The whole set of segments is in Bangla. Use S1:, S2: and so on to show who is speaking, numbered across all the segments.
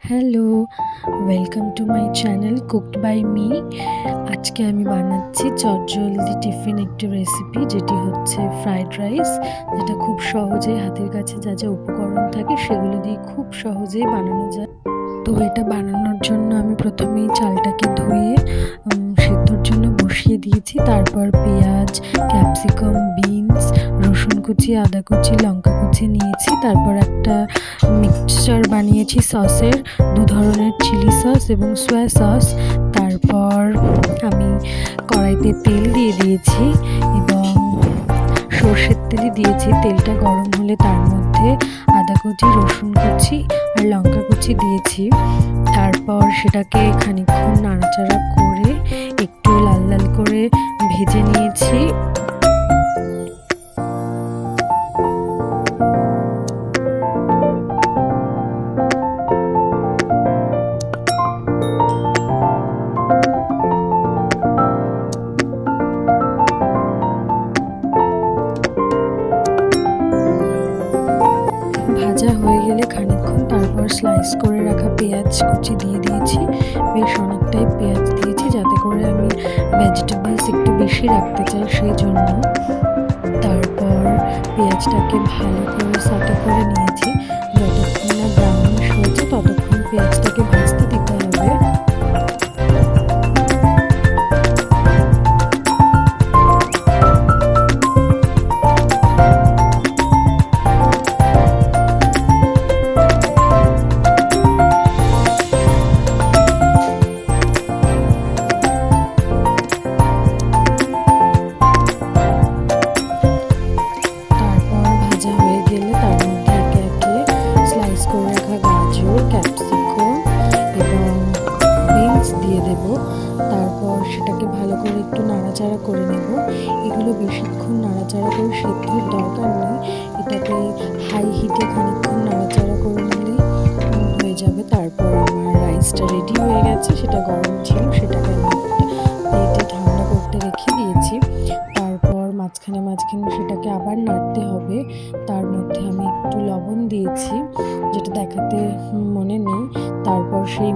S1: Hello, welcome to my channel cooked by me. আজকে আমি বানাচ্ছি চটজলদি টিফিন একটি রেসিপি, যেটি হচ্ছে ফ্রাইড রাইস, যেটা খুব সহজেই হাতের কাছে যা যা উপকরণ থাকে সেগুলো দিয়ে খুব সহজেই বানানো যায়। তো এটা বানানোর জন্য আমি প্রথমেই চালটাকে ধুয়ে সেদ্ধর জন্য বসিয়ে দিয়েছি। তারপর পেঁয়াজ, ক্যাপসিকাম, বিনস, রসুন কুচি, আদা কুচি, লঙ্কা কুচি নিয়েছি। তারপর একটা মিক্সচার বানিয়েছি সসের, দু ধরনের চিলি সস এবং সোয়া সস। তারপর আমি কড়াইতে তেল দিয়ে দিয়েছি এবং সর্ষের তেলই দিয়েছি। তেলটা গরম হলে তার মধ্যে আদা কুচি, রসুন কুচি আর লঙ্কা কুচি দিয়েছি। তারপর সেটাকে খানিকক্ষণ নাড়াচাড়া করে একটু লাল লাল করে ভেজে নিয়েছি। ভাজা হয়ে গেলে খানিকক্ষণ তারপর স্লাইস করে রাখা পেঁয়াজ কুচি দিয়ে দিয়েছি। বেশ অনেকটাই পেঁয়াজ দিয়েছি, যাতে করে আমি ভেজিটেবলস একটু বেশি রাখতে চাই, সেই জন্য। তারপর পেঁয়াজটাকে ভালো করে সটে করে নিয়েছি। যতক্ষণ না ব্রাউনিশ হয়েছে ততক্ষণ পেঁয়াজটাকে ভাজতে দিতে হবে। তারপর সেটাকে ভালো করে একটু নাড়াচাড়া করে নেব। এগুলো বেশিক্ষণ নাড়াচাড়া করে সেদ্ধর দরকার নেই, এটাকে হাই হিটে খানিকক্ষণ নাড়াচাড়া করে নিলে হয়ে যাবে। তারপর আমার রাইসটা রেডি হয়ে গেছে, সেটা গরম ছিল, সেটাকে আমি প্লেটে ঠান্ডা করতে রেখে দিয়েছি। তারপর মাঝখানে মাঝখানে সেটাকে আবার নাড়তে হবে। তার মধ্যে আমি একটু লবণ দিয়েছি, যেটা দেখাতে মনে নেই। তারপর সেই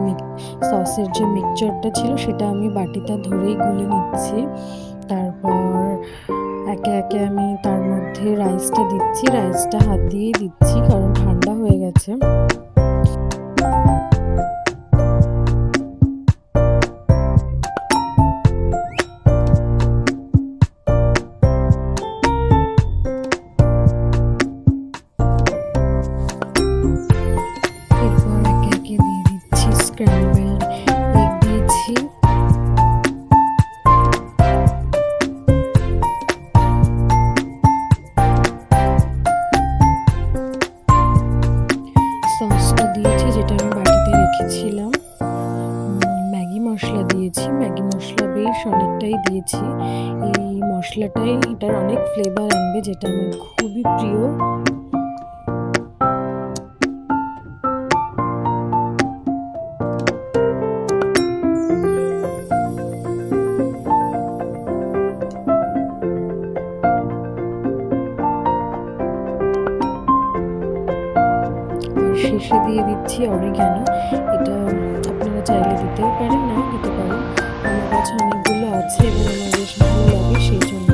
S1: সসের যে মিক্সচারটা ছিল সেটা আমি বাটিটা ধরেই গুলে নিচ্ছি। তারপর একে একে আমি তার মধ্যে রাইসটা দিচ্ছি। রাইসটা হাত দিয়েই দিচ্ছি, কারণ ঠান্ডা হয়ে গেছে। এরপর একে একে দিয়ে দিচ্ছি স্ক্র্যাম্বলড এগ দিয়েছি। সসটা দিয়েছি যেটা আমি বাটিতে রেখেছিলাম। ম্যাগি মশলা দিয়েছি, ম্যাগি মশলা বেশ অনেকটাই দিয়েছি। এই মশলাটাই এটার অনেক ফ্লেভার আনবে, যেটা আমার খুবই প্রিয়। শেষে দিয়ে দিচ্ছি অরিগ্যানো। এটা আপনারা চাইলে দিতেও পারেন, নাও দিতে পারেন। আমার কাছে অনেকগুলো আছে এবং আমার বেশ ভালো লাগে, সেই জন্য।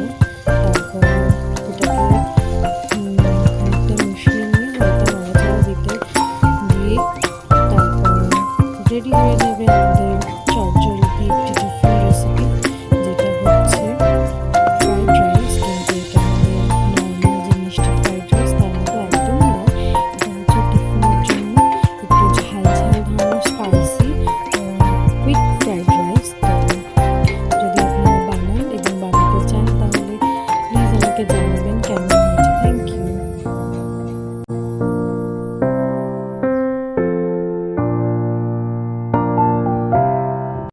S1: তারপর এটাকে খানিকটা মিশিয়ে নিয়ে হালকা নাড়াচাড়া দিয়ে তারপর রেডি হয়ে যাবে।